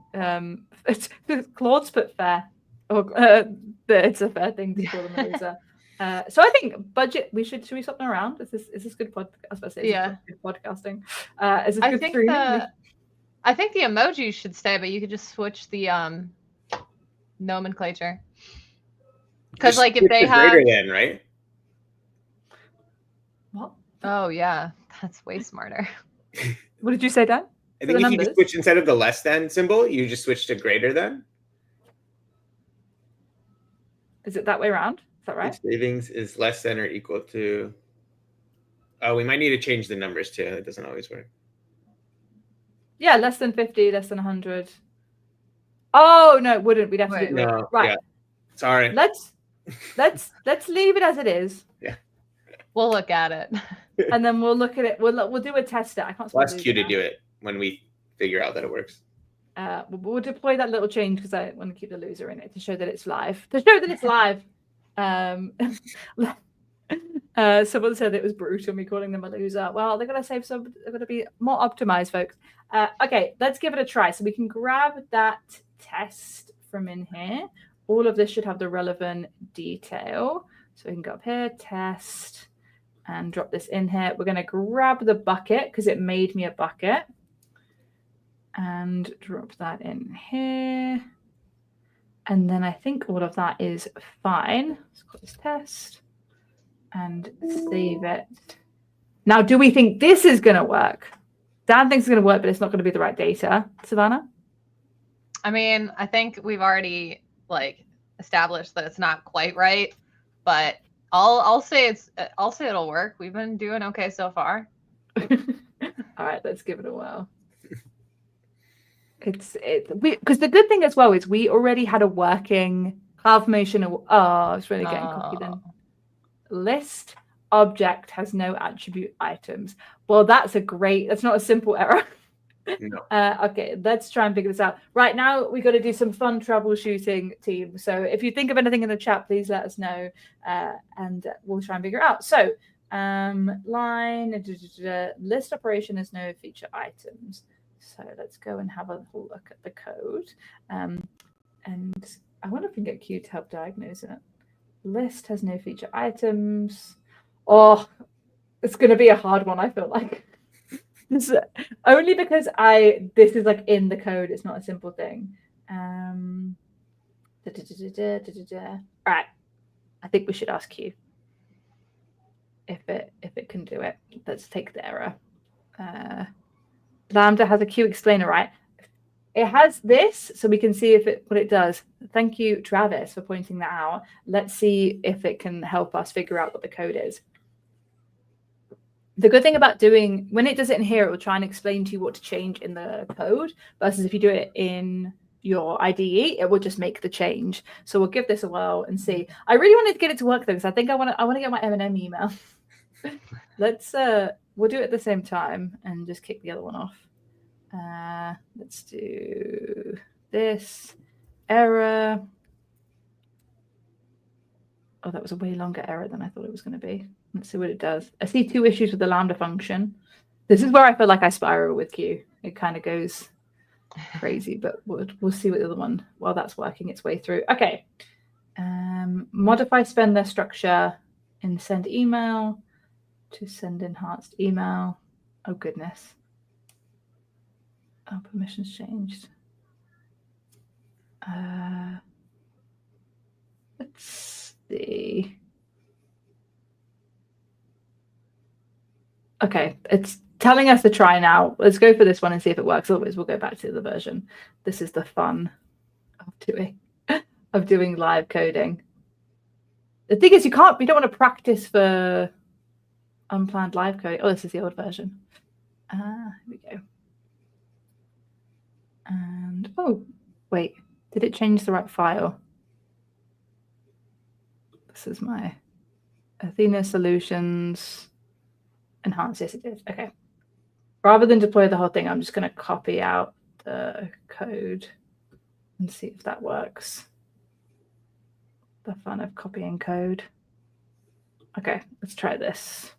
Claude's put fair. Or it's a fair thing to call them a loser. So I think budget. Should we swap them around? Is this good podcast? I was about to say, is this good podcasting? Is this I good think streaming? I think the emojis should stay, but you could just switch the nomenclature. Because like if they have greater than, right? What? Oh yeah, that's way smarter. What did you say, Dan? I think if you just switch instead of the less than symbol, you just switch to greater than. Is it that way around? Is that right? If savings is less than or equal to. Oh, we might need to change the numbers too. That doesn't always work. Yeah, less than 50, less than 100. Oh no, it wouldn't. We'd have to do it. No, right. Yeah. Sorry. Let's leave it as it is. Yeah. We'll look at it. And then we'll look at it. We'll do a test. I can't. We'll ask Q to do it when we figure out that it works. We'll deploy that little change because I want to keep the loser in it to show that it's live. To show that it's live. Someone said it was brutal me calling them a loser. Well, they're gonna save some. They're gonna be more optimized, folks. Okay, let's give it a try. So we can grab that test from in here. All of this should have the relevant detail. So we can go up here, test, and drop this in here. We're going to grab the bucket because it made me a bucket. And drop that in here. And then I think all of that is fine. Let's call this test and save it. Now, do we think this is going to work? Dan thinks it's going to work, but it's not going to be the right data. Savannah? I mean, I think we've already like established that it's not quite right, but I'll say it'll work. We've been doing okay so far. All right, let's give it a whirl. Because the good thing as well is we already had a working CloudFormation. Oh, it's really getting cocky then. List object has no attribute items. Well, that's not a simple error. No. Okay, let's try and figure this out. Right now, we got to do some fun troubleshooting, team. So if you think of anything in the chat, please let us know, and we'll try and figure it out. So line list operation has no feature items. So let's go and have a little look at the code. And I wonder if we can get Q to help diagnose it. List has no feature items. Oh, it's going to be a hard one, I feel like. Only because this is like in the code. It's not a simple thing. All right. I think we should ask Q if it can do it. Let's take the error. Lambda has a Q explainer, right? It has this, so we can see what it does. Thank you, Travis, for pointing that out. Let's see if it can help us figure out what the code is. The good thing about when it does it in here, it will try and explain to you what to change in the code, versus if you do it in your IDE, it will just make the change. So we'll give this a whirl and see. I really wanted to get it to work though, because I think I want to get my M&M email. We'll do it at the same time and just kick the other one off. Let's do this error. Oh, that was a way longer error than I thought it was going to be. Let's see what it does. I see 2 issues with the Lambda function. This is where I feel like I spiral with Q. It kind of goes crazy, but we'll see what the other one, while that's working its way through. Okay. Modify spend their structure in send email to send enhanced email. Oh, goodness. Oh, permissions changed. Let's see. Okay, it's telling us to try now. Let's go for this one and see if it works. Otherwise, we'll go back to the version. This is the fun of doing live coding. The thing is, we don't want to practice for unplanned live coding. Oh, this is the old version. Here we go. And oh, wait, did it change the right file? This is my Athena solutions. Enhance, yes it did. Okay. Rather than deploy the whole thing, I'm just going to copy out the code and see if that works. The fun of copying code. Okay, let's try this.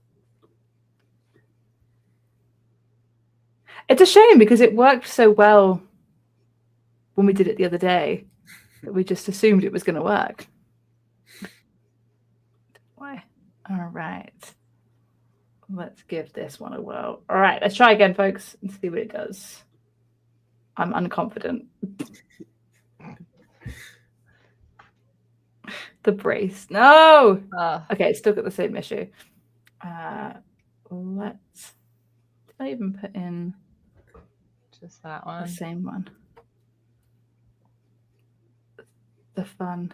It's a shame because it worked so well when we did it the other day that we just assumed it was going to work. Why? All right. Let's give this one a whirl. All right, let's try again, folks, and see what it does. I'm unconfident. The brace. No! Okay, it's still got the same issue. Let's... Did I even put in... Just that one? The same one. The fun.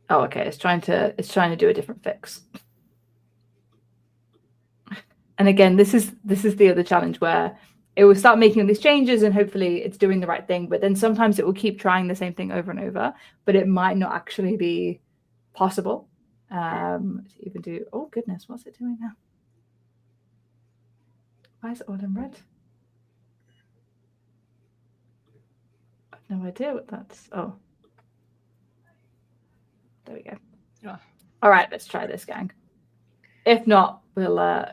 Oh, okay. It's trying to do a different fix. And again, this is the other challenge where it will start making all these changes and hopefully it's doing the right thing, but then sometimes it will keep trying the same thing over and over, but it might not actually be possible to even do. Oh goodness, what's it doing now? Why is it all in red? I have no idea what that's. Oh, there we go. Yeah. All right, let's try this, gang. If not, we'll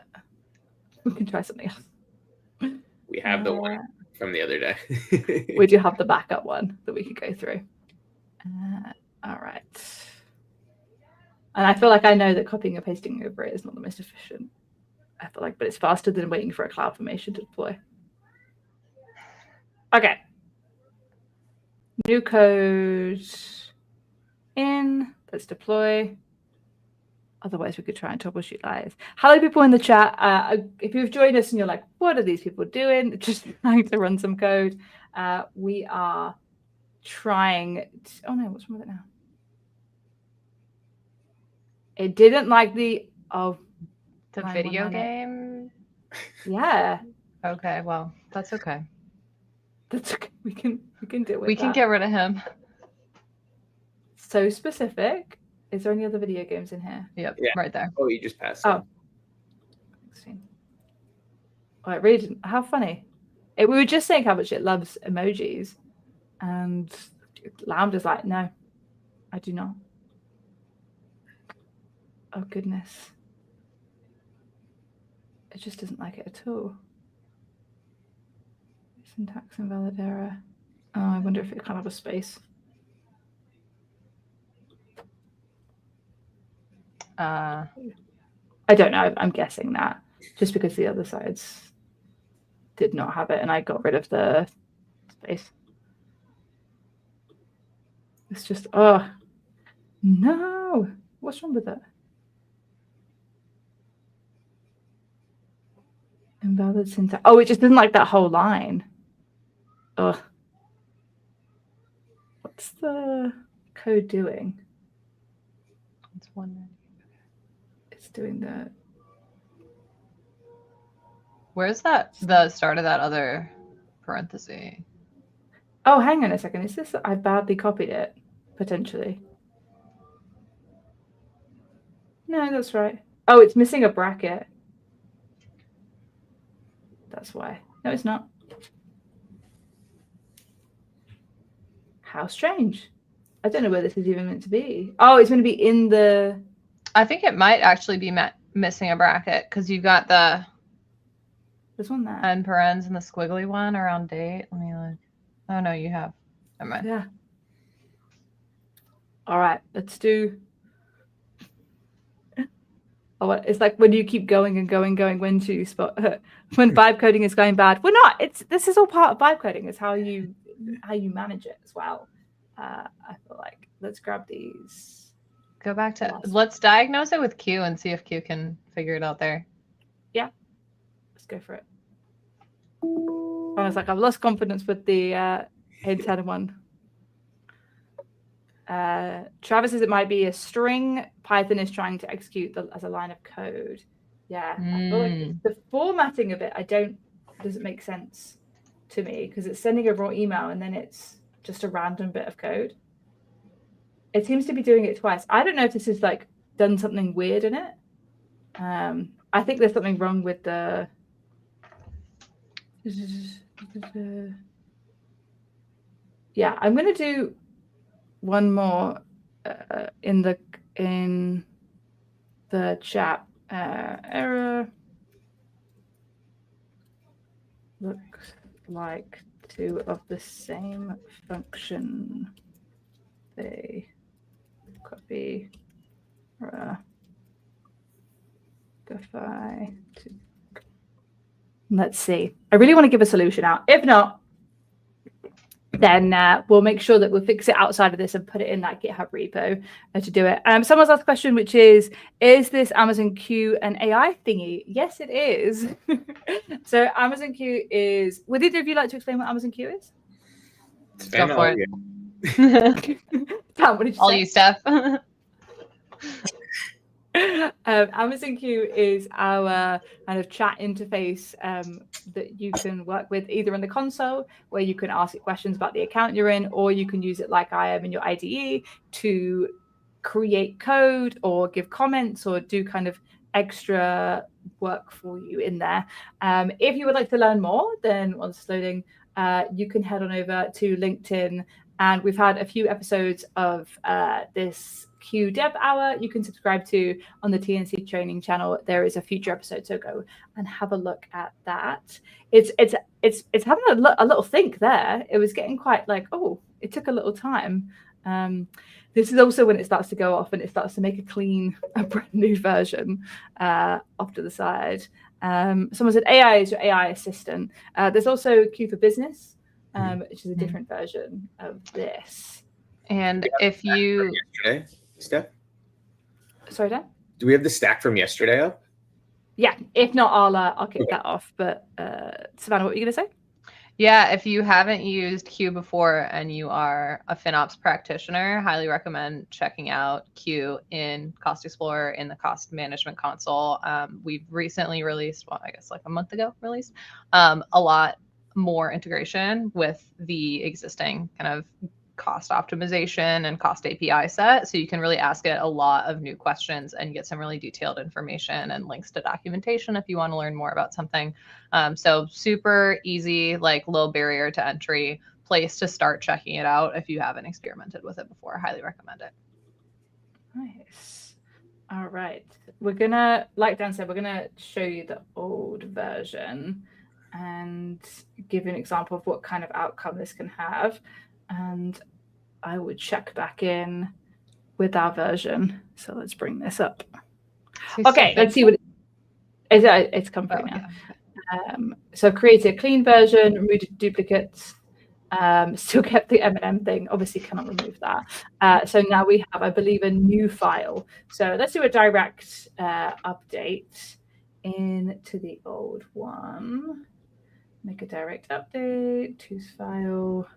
we can try something else. We have the one from the other day. We do have the backup one that we could go through. All right. And I feel like I know that copying and pasting over it is not the most efficient. I feel like, but it's faster than waiting for a cloud formation to deploy. Okay. New code in. Let's deploy. Otherwise, we could try and troubleshoot live. Hello, people in the chat. If you've joined us and you're like, what are these people doing? Just trying to run some code. We are trying. Oh, no, what's wrong with it now? It didn't like the video game. Yeah. Okay, well, that's okay. That's okay. We can deal with. We can get rid of him. So specific. Is there any other video games in here? Yep, Yeah. right there. Oh, you just passed. Oh. Oh, it really didn't. How funny. We were just saying how much it loves emojis. And Lambda's like, no, I do not. Oh, goodness. It just doesn't like it at all. Syntax invalid error. Oh, I wonder if it can't have a space. I don't know. I'm guessing that just because the other sides did not have it and I got rid of the space. It's just, oh, no. What's wrong with it? Invalid syntax. Oh, it just doesn't like that whole line. Ugh. What's the code doing? It's one. It's doing the. Where's that? The start of that other parenthesis. Oh, hang on a second. Is this? I badly copied it, potentially. No, that's right. Oh, it's missing a bracket. That's why. No, it's not. How strange. I don't know where this is even meant to be. Oh, it's going to be in the... I think it might actually be missing a bracket because you've got the... This one there. End parens and the squiggly one around date. Let me look. Oh, no, you have. Never mind. Yeah. All right, let's do... Oh, it's like when you keep going and going, when to spot... when vibe coding is going bad. We're not. This is all part of vibe coding. It's how you manage it as well. I feel like let's grab these. Go back to let's diagnose it with Q and see if Q can figure it out there. Yeah, let's go for it. I was like, I've lost confidence with the antenna one. Travis says it might be a string Python is trying to execute as a line of code. Yeah, I feel like the formatting of it doesn't make sense to me because it's sending a raw email and then it's just a random bit of code. It seems to be doing it twice. I don't know if this is like done something weird in it. I think there's something wrong with the. Yeah, I'm going to do one more in the chat. Error looks like two of the same function. They copy Let's see. I really want to give a solution out. If not, then we'll make sure that we'll fix it outside of this and put it in that GitHub repo to do it. Someone's asked a question, which is this Amazon Q an AI thingy? Yes, it is. So Amazon Q is, would either of you like to explain what Amazon Q is? Go for it. Tam, what did you All say? you, Steph. Amazon Q is our kind of chat interface that you can work with either in the console, where you can ask it questions about the account you're in, or you can use it like I am in your IDE to create code or give comments or do kind of extra work for you in there. If you would like to learn more, then once it's loading, you can head on over to LinkedIn. And we've had a few episodes of this Q Dev Hour you can subscribe to on the TNC training channel. There is a future episode, so go and have a look at that. It's having a little think there. It was getting quite like, oh, it took a little time. This is also when it starts to go off and it starts to make a brand new version off to the side. Someone said AI is your AI assistant. There's also Q for Business, which is a different version of this. And if you yesterday, Steph? Sorry, Dan? Do we have the stack from yesterday up? Yeah. If not, I'll kick that off. But Savannah, what were you going to say? Yeah, if you haven't used Q before and you are a FinOps practitioner, highly recommend checking out Q in Cost Explorer in the cost management console. We've recently released, well, I guess like a month ago, a lot more integration with the existing kind of cost optimization and cost API set. So you can really ask it a lot of new questions and get some really detailed information and links to documentation if you want to learn more about something. So super easy, like low barrier to entry place to start checking it out if you haven't experimented with it before. Highly recommend it. Nice. All right. We're going to, like Dan said, we're going to show you the old version and give you an example of what kind of outcome this can have. And I would check back in with our version. So let's bring this up. Okay, let's see what it's come through now. Yeah. So create a clean version, remove duplicates, still kept the M&M thing, obviously cannot remove that. So now we have, I believe, a new file. So let's do a direct update into the old one. Make a direct update, choose file.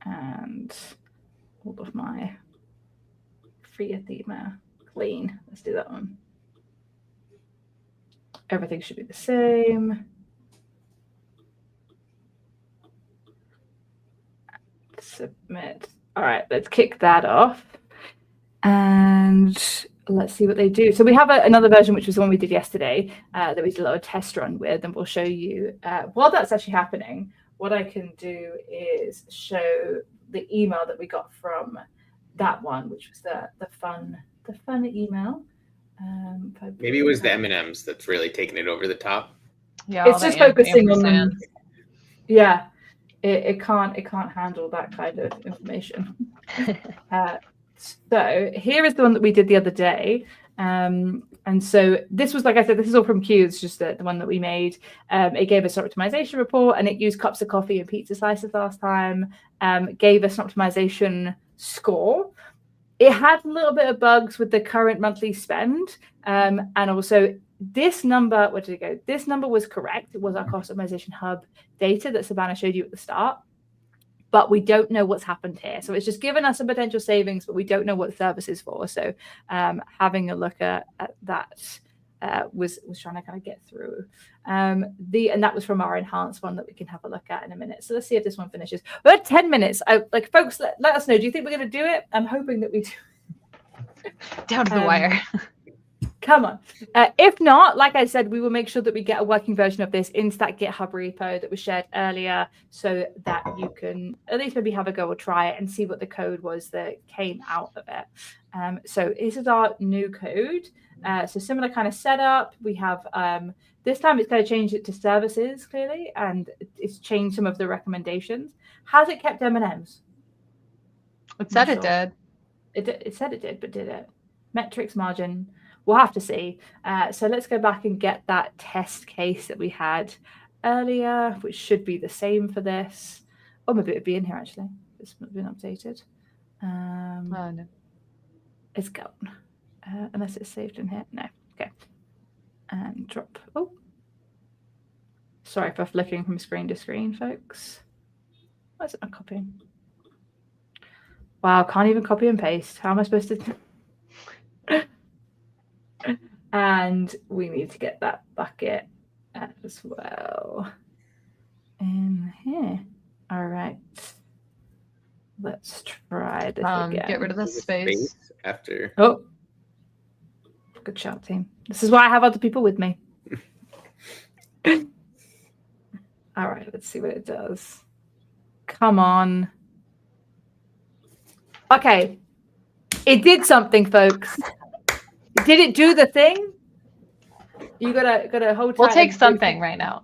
And all of my free Athena clean. Let's do that one. Everything should be the same. Submit. All right, let's kick that off. And let's see what they do. So we have another version, which was the one we did yesterday, that we did a little test run with, and we'll show you while that's actually happening. What I can do is show the email that we got from that one, which was the fun email. Maybe it was the M&Ms that's really taking it over the top. Yeah, it's just focusing on them. Yeah, it can't handle that kind of information. So here is the one that we did the other day. And so this was, like I said, this is all from Q. It's just the one that we made. It gave us an optimization report, and it used cups of coffee and pizza slices last time. Gave us an optimization score. It had a little bit of bugs with the current monthly spend. And also this number, where did it go? This number was correct. It was our cost optimization hub data that Savannah showed you at the start. But we don't know what's happened here. So it's just given us some potential savings, but we don't know what the service is for. So having a look at that was trying to kind of get through. And that was from our enhanced one that we can have a look at in a minute. So let's see if this one finishes. We're at 10 minutes. Folks, let us know. Do you think we're going to do it? I'm hoping that we do. Down to the wire. Come on. If not, like I said, we will make sure that we get a working version of this in that GitHub repo that was shared earlier so that you can at least maybe have a go or try it and see what the code was that came out of it. So this is our new code. So similar kind of setup. We have this time it's going to change it to services clearly, and it's changed some of the recommendations. Has it kept M&Ms? It said it did. It said it did, but did it? Metrics margin. We'll have to see. So let's go back and get that test case that we had earlier, which should be the same for this. Oh, maybe it would be in here actually. It's been updated. Oh, no. It's gone. Unless it's saved in here. No. Okay. And drop. Oh. Sorry for flicking from screen to screen, folks. Why is it not copying? Wow, can't even copy and paste. How am I supposed to? And we need to get that bucket as well in here. All right. Let's try this again. Get rid of the space. After. Oh. Good shout, team. This is why I have other people with me. All right, let's see what it does. Come on. Okay. It did something, folks. Did it do the thing? You gotta hold tight. We'll take something right now.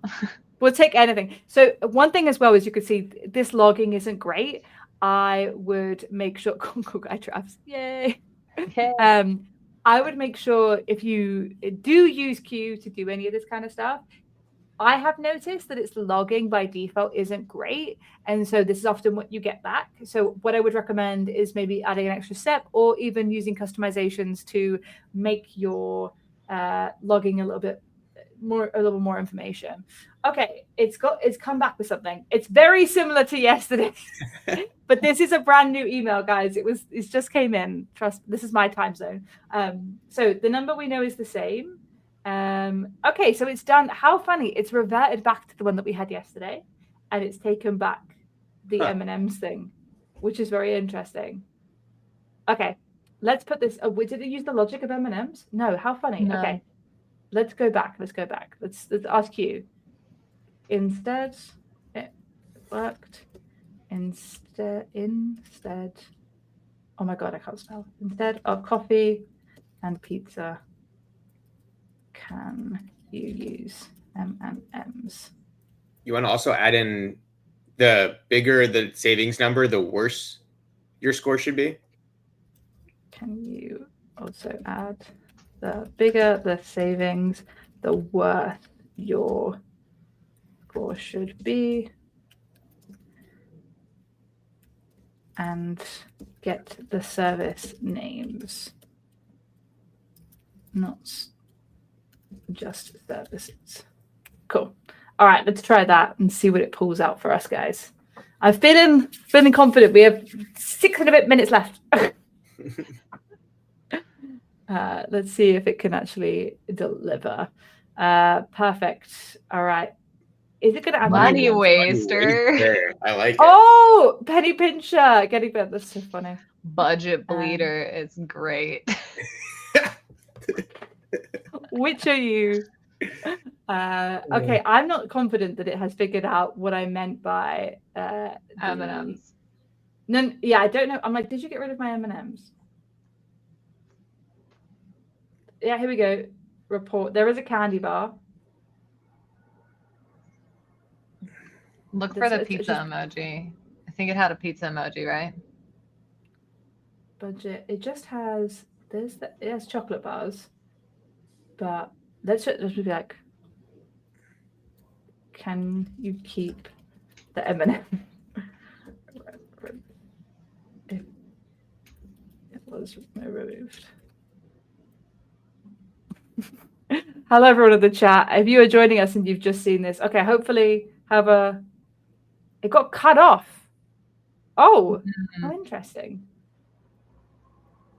We'll take anything. So one thing as well is you can see this logging isn't great. I would make sure cool guy traps. Yay. Okay. I would make sure if you do use Q to do any of this kind of stuff, I have noticed that its logging by default isn't great. And so this is often what you get back. So what I would recommend is maybe adding an extra step or even using customizations to make your logging a little more information. Okay, it's come back with something. It's very similar to yesterday, but this is a brand new email, guys. It just came in. Trust, this is my time zone. So the number we know is the same. Okay, so it's done. How funny! It's reverted back to the one that we had yesterday, and it's taken back the M&Ms thing, which is very interesting. Okay, let's put this. Did it use the logic of M&Ms? No. How funny. No. Okay, let's go back. Let's ask you. Instead, it worked. Instead. Oh my god, I can't spell. Instead of coffee and pizza, can you use M&Ms? You want to also add in the bigger the savings number, the worse your score should be. Can you also add the bigger the savings, the worse your score should be? And get the service names, not just services. Cool. All right, let's try that and see what it pulls out for us, guys. I'm feeling confident. We have 600 minutes left. Let's see if it can actually deliver. Perfect. All right. Is it going to add Money waster? I like it. Oh, penny pincher. Getting better. That's so funny. Budget bleeder. It's great. Which are you? Okay, I'm not confident that it has figured out what I meant by M&Ms. No, yeah, I don't know. I'm like, did you get rid of my M&Ms? Yeah, here we go. Report. There is a candy bar. Look for the pizza emoji. I think it had a pizza emoji, right? Budget. It just has. It has chocolate bars. But let's be like, can you keep the M&M? It was removed. Hello, everyone in the chat. If you are joining us and you've just seen this, okay, hopefully it got cut off. Oh, how interesting.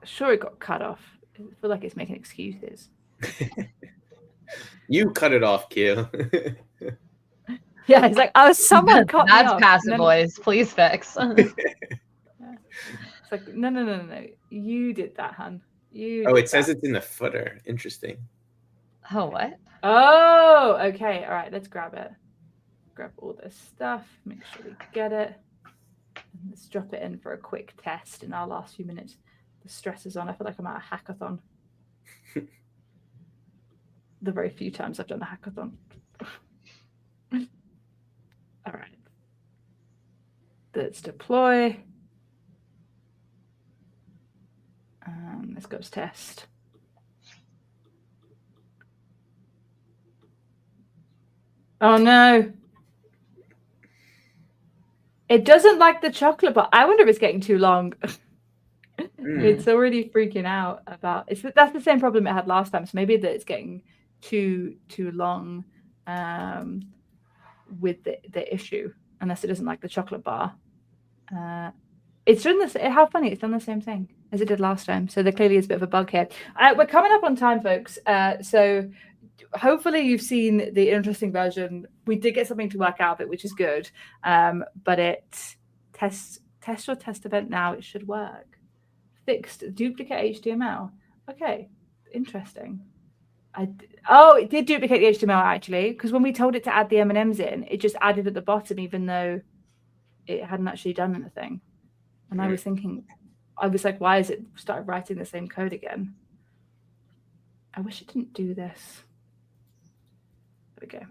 Sure, it got cut off. I feel like it's making excuses. You cut it off, Kiel. Yeah, it's like, someone cut me off. That's passive voice. Please fix. It's like, no. You did that, hun. You. Oh, did it says that. it's in the footer. Interesting. Oh, what? Oh, okay. All right, let's grab it. Grab all this stuff. Make sure we get it. And let's drop it in for a quick test in our last few minutes. The stress is on. I feel like I'm at a hackathon. The very few times I've done a hackathon. All right. Let's deploy. Let's go to test. Oh no. It doesn't like the chocolate bar. I wonder if it's getting too long. It's already freaking out about that's the same problem it had last time. So maybe that it's getting too long with the issue, unless it doesn't like the chocolate bar. It's done this. How funny! It's done the same thing as it did last time. So there clearly is a bit of a bug here. We're coming up on time, folks. So hopefully you've seen the interesting version. We did get something to work out of it, which is good. But it test your test event now. It should work. Fixed duplicate HTML. Okay, interesting. It did duplicate the HTML actually, because when we told it to add the M&Ms in, it just added at the bottom, even though it hadn't actually done anything. And I was thinking, I was like, why is it started writing the same code again? I wish it didn't do this. There we go.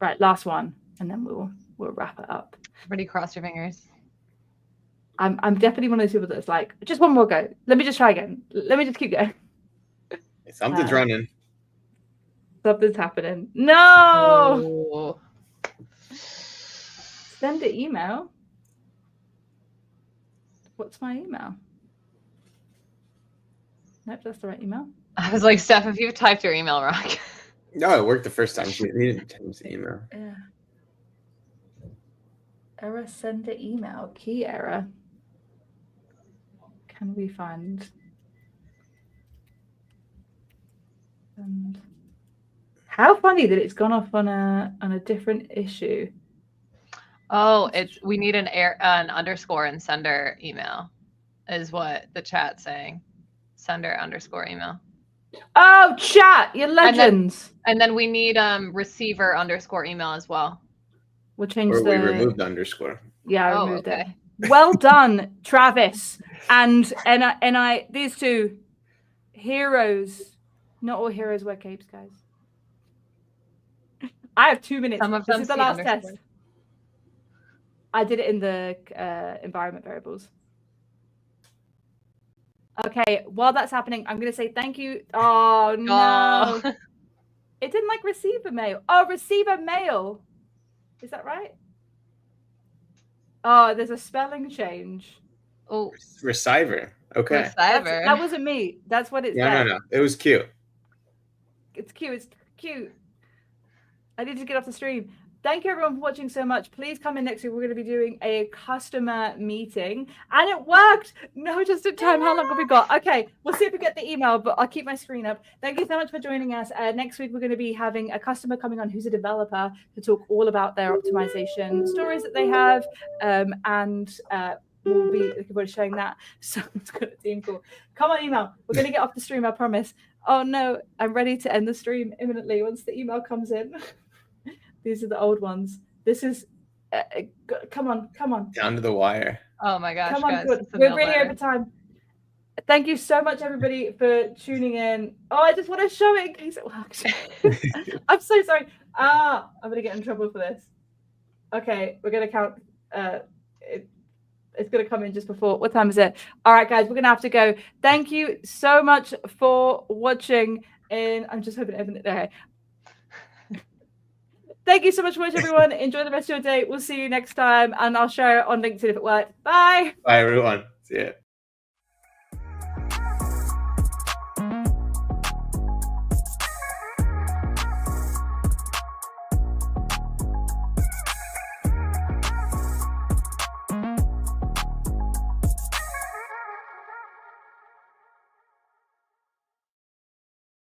Right, last one, and then we'll wrap it up. Everybody cross your fingers. I'm definitely one of those people that's like, just one more go. Let me just try again. Let me just keep going. Something's running. Something's happening. No! Oh. Send an email. What's my email? Nope, that's the right email. I was like, Steph, if you've typed your email wrong. No, it worked the first time. She didn't change the email. Yeah. Error, send an email. Key error. Can we find? And how funny that it's gone off on a different issue. Oh, we need an underscore in sender email, is what the chat's saying. Sender underscore email. Oh, chat, you're legends. And then we need receiver underscore email as well. We'll change we removed the underscore. Yeah, I removed it. Well done, Travis. And I these two heroes. Not all heroes wear capes, guys. I have 2 minutes. This is the last test. I did it in the environment variables. Okay, while that's happening, I'm going to say thank you. Oh, no. Oh. It didn't like receive a mail. Oh, receive a mail. Is that right? Oh, there's a spelling change. Oh, receiver. Okay. Receiver. That wasn't me. That's what it's. No. It was cute. It's cute. It's cute. I need to get off the stream. Thank you everyone for watching so much. Please come in next week. We're going to be doing a customer meeting. And it worked. No, just in time. How long have we got? Okay, we'll see if we get the email, but I'll keep my screen up. Thank you so much for joining us. Next week, we're going to be having a customer coming on who's a developer to talk all about their optimization stories that they have. We'll be looking forward to sharing that. So it's got a team call. Come on, email. We're going to get off the stream, I promise. Oh, no. I'm ready to end the stream imminently once the email comes in. These are the old ones. This is, come on. Down to the wire. Oh my gosh, come on, guys. We're really over time. Thank you so much, everybody, for tuning in. Oh, I just want to show it in case it works. I'm so sorry. I'm going to get in trouble for this. Okay, we're going to count. It's going to come in just before. What time is it? All right, guys, we're going to have to go. Thank you so much for watching. And I'm just hoping to open it there. Thank you so much for watching, everyone. Enjoy the rest of your day. We'll see you next time. And I'll share it on LinkedIn if it works. Bye. Bye, everyone. See ya.